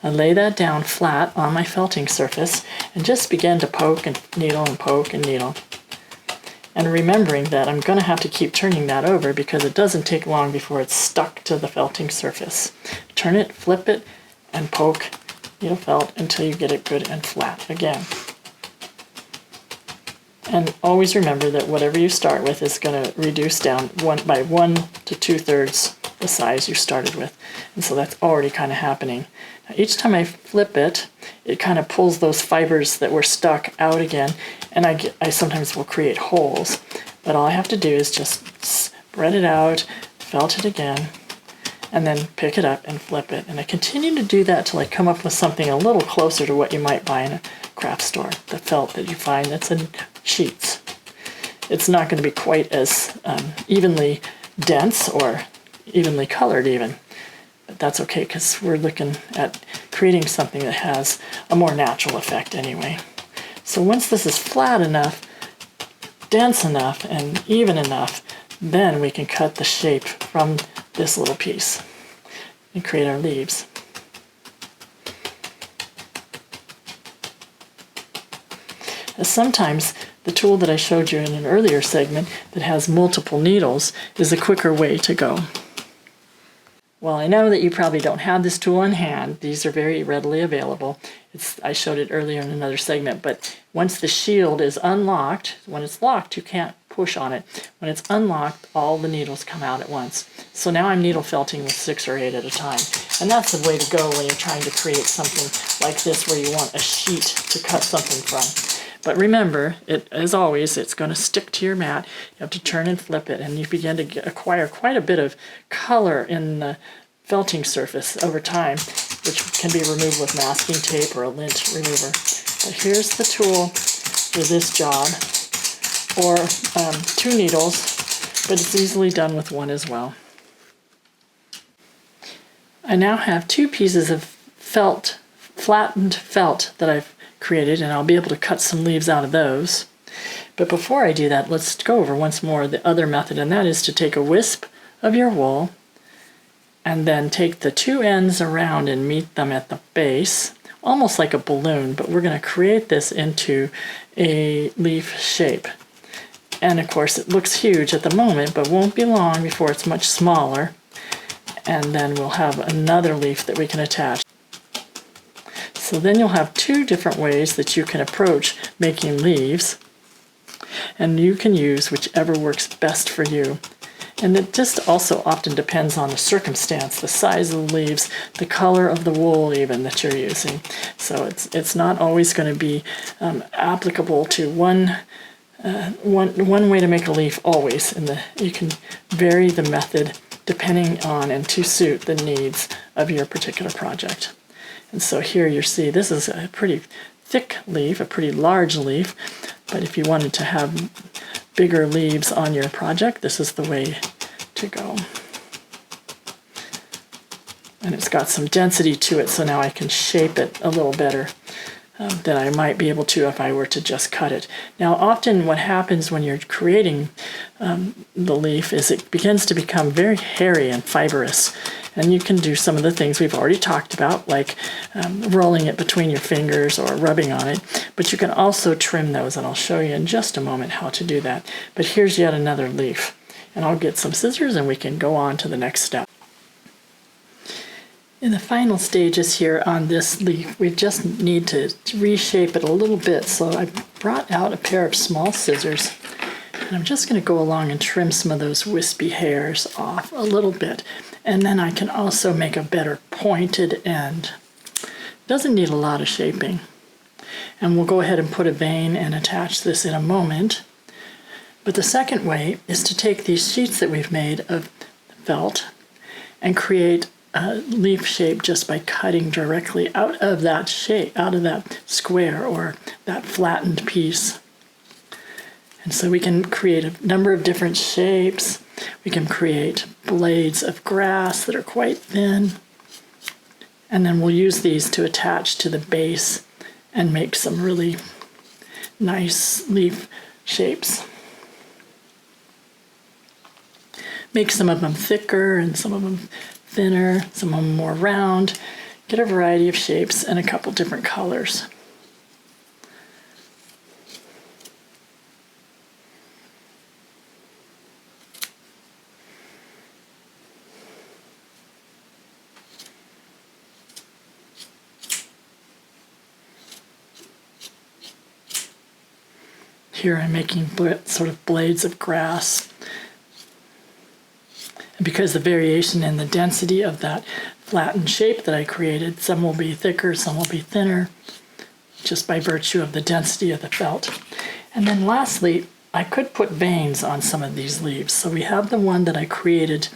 I lay that down flat on my felting surface and just begin to poke and needle and poke and needle. And remembering that I'm going to have to keep turning that over because it doesn't take long before it's stuck to the felting surface. Turn it, flip it, and poke, needle felt until you get it good and flat again. And always remember that whatever you start with is going to reduce down by 1 to 2/3 the size you started with. And so that's already kind of happening. Now, each time I flip it, it kind of pulls those fibers that were stuck out again, and I sometimes will create holes. But all I have to do is just spread it out, felt it again, and then pick it up and flip it. And I continue to do that till I come up with something a little closer to what you might buy in a craft store, the felt that you find that's in sheets. It's not going to be quite as evenly dense or evenly colored even, but that's okay because we're looking at creating something that has a more natural effect anyway. So once this is flat enough, dense enough, and even enough, then we can cut the shape from this little piece and create our leaves. Sometimes the tool that I showed you in an earlier segment that has multiple needles is a quicker way to go. Well, I know that you probably don't have this tool in hand. These are very readily available. I showed it earlier in another segment, but once the shield is unlocked, when it's locked, you can't push on it. When it's unlocked, all the needles come out at once. So now I'm needle felting with 6 or 8 at a time. And that's the way to go when you're trying to create something like this where you want a sheet to cut something from. But remember, as always, it's going to stick to your mat. You have to turn and flip it, and you begin to acquire quite a bit of color in the felting surface over time, which can be removed with masking tape or a lint remover. But here's the tool for this job, or 2 needles, but it's easily done with 1 as well. I now have 2 pieces of felt, flattened felt that I've created, and I'll be able to cut some leaves out of those. But before I do that, let's go over once more the other method, and that is to take a wisp of your wool and then take the 2 ends around and meet them at the base, almost like a balloon, but we're going to create this into a leaf shape. And of course it looks huge at the moment, but won't be long before it's much smaller, and then we'll have another leaf that we can attach. So then you'll have 2 different ways that you can approach making leaves, and you can use whichever works best for you. And it just also often depends on the circumstance, the size of the leaves, the color of the wool even that you're using. So it's not always going to be applicable to one way to make a leaf always. You can vary the method depending on and to suit the needs of your particular project. And so here you see this is a pretty thick leaf, a pretty large leaf, but if you wanted to have bigger leaves on your project, this is the way to go. And it's got some density to it, so now I can shape it a little better than I might be able to if I were to just cut it. Now, often what happens when you're creating the leaf is it begins to become very hairy and fibrous. And you can do some of the things we've already talked about, like rolling it between your fingers or rubbing on it. But you can also trim those, and I'll show you in just a moment how to do that. But here's yet another leaf. And I'll get some scissors and we can go on to the next step. In the final stages here on this leaf, we just need to reshape it a little bit. So I brought out a pair of small scissors, and I'm just going to go along and trim some of those wispy hairs off a little bit. And then I can also make a better pointed end. Doesn't need a lot of shaping. And we'll go ahead and put a vein and attach this in a moment. But the second way is to take these sheets that we've made of felt and create a leaf shape just by cutting directly out of that shape, out of that square or that flattened piece. And so we can create a number of different shapes. We can create blades of grass that are quite thin. And then we'll use these to attach to the base and make some really nice leaf shapes. Make some of them thicker and some of them thinner, some of them more round. Get a variety of shapes and a couple different colors. Here I'm making sort of blades of grass. And because the variation in the density of that flattened shape that I created, some will be thicker, some will be thinner, just by virtue of the density of the felt. And then lastly, I could put veins on some of these leaves. So we have the one that I created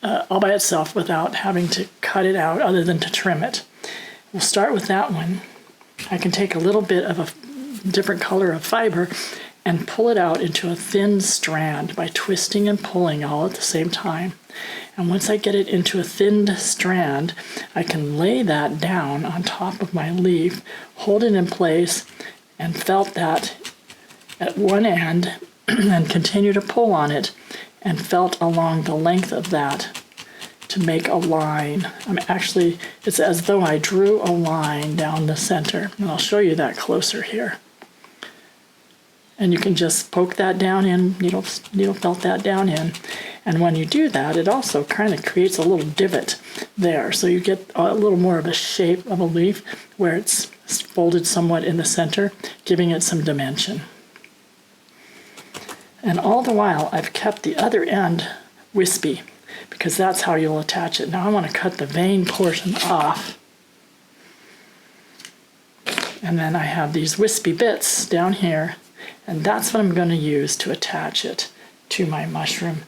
all by itself without having to cut it out other than to trim it. We'll start with that one. I can take a little bit of a different color of fiber and pull it out into a thin strand by twisting and pulling all at the same time. And once I get it into a thinned strand, I can lay that down on top of my leaf, hold it in place, and felt that at one end, and continue to pull on it, and felt along the length of that to make a line. It's as though I drew a line down the center, and I'll show you that closer here. And you can just poke that down in, needle felt that down in. And when you do that, it also kind of creates a little divot there. So you get a little more of a shape of a leaf where it's folded somewhat in the center, giving it some dimension. And all the while, I've kept the other end wispy, because that's how you'll attach it. Now I want to cut the vein portion off. And then I have these wispy bits down here. And that's what I'm going to use to attach it to my mushroom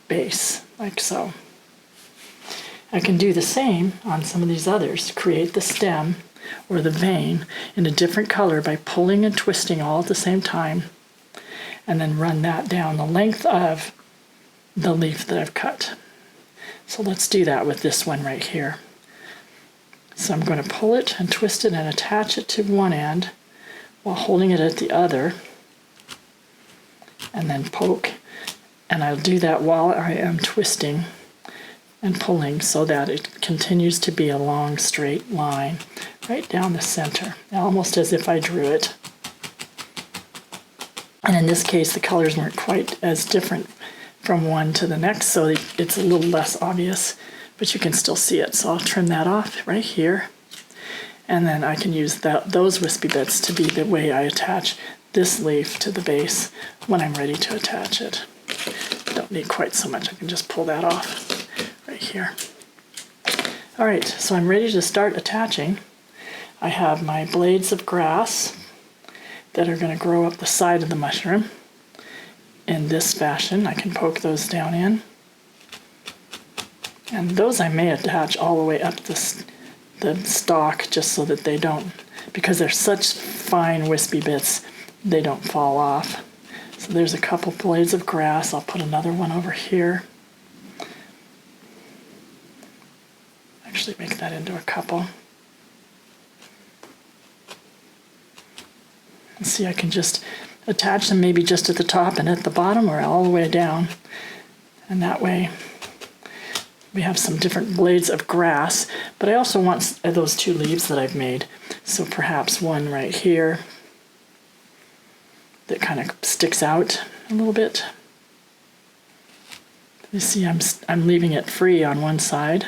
base, like so. I can do the same on some of these others to create the stem or the vein in a different color by pulling and twisting all at the same time, and then run that down the length of the leaf that I've cut. So let's do that with this one right here. So I'm going to pull it and twist it and attach it to one end while holding it at the other. And then poke, and I'll do that while I am twisting and pulling so that it continues to be a long straight line right down the center, almost as if I drew it. And in this case, the colors weren't quite as different from one to the next, so it's a little less obvious, but you can still see it. So I'll trim that off right here, and then I can use those wispy bits to be the way I attach this leaf to the base when I'm ready to attach it. Don't need quite so much. I can just pull that off right here. All right, so I'm ready to start attaching. I have my blades of grass that are going to grow up the side of the mushroom in this fashion. I can poke those down in. And those I may attach all the way up the stalk just so that they don't, because they're such fine wispy bits, they don't fall off. So there's a couple blades of grass. I'll put another one over here. actually make that into a couple. And see, I can just attach them maybe just at the top and at the bottom or all the way down. And that way we have some different blades of grass, but I also want those two leaves that I've made. So perhaps one right here that kind of sticks out a little bit. You see, I'm leaving it free on one side,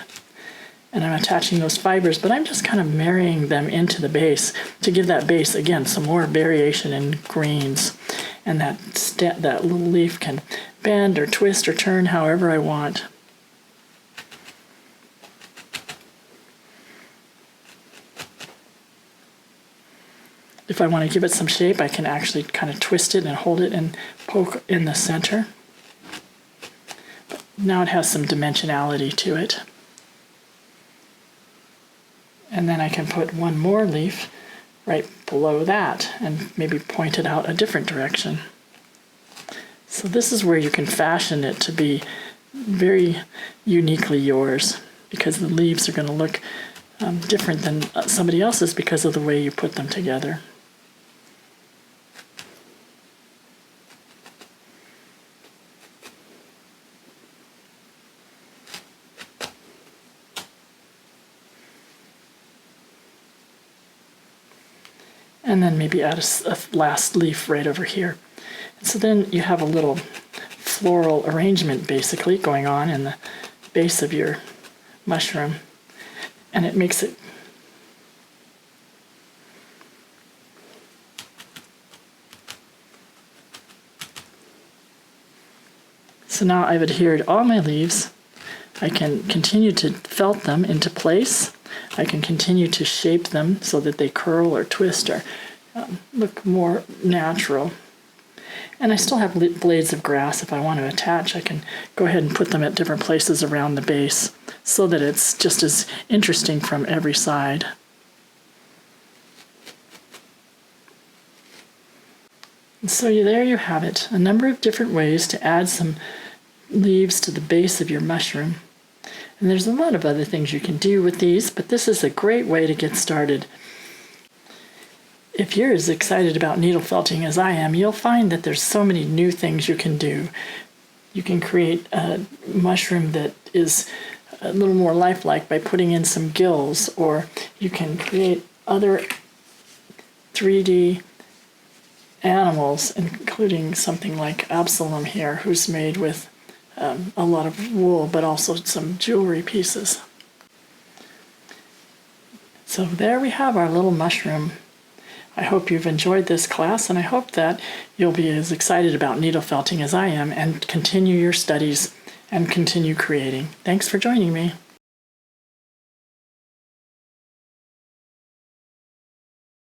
and I'm attaching those fibers, but I'm just kind of marrying them into the base to give that base, again, some more variation in greens. And that little leaf can bend or twist or turn however I want. If I want to give it some shape, I can actually kind of twist it and hold it and poke in the center. But now it has some dimensionality to it. And then I can put one more leaf right below that and maybe point it out a different direction. So this is where you can fashion it to be very uniquely yours, because the leaves are going to look different than somebody else's because of the way you put them together. And then maybe add a last leaf right over here. And so then you have a little floral arrangement basically going on in the base of your mushroom. And it makes it so now I've adhered all my leaves. I can continue to felt them into place. I can continue to shape them so that they curl or twist or look more natural. And I still have blades of grass if I want to attach. I can go ahead and put them at different places around the base so that it's just as interesting from every side. And so there you have it, a number of different ways to add some leaves to the base of your mushroom. And there's a lot of other things you can do with these, but this is a great way to get started. If you're as excited about needle felting as I am, you'll find that there's so many new things you can do. You can create a mushroom that is a little more lifelike by putting in some gills, or you can create other 3D animals, including something like Absalom here, who's made with a lot of wool, but also some jewelry pieces. So there we have our little mushroom. I hope you've enjoyed this class, and I hope that you'll be as excited about needle felting as I am and continue your studies and continue creating. Thanks for joining me.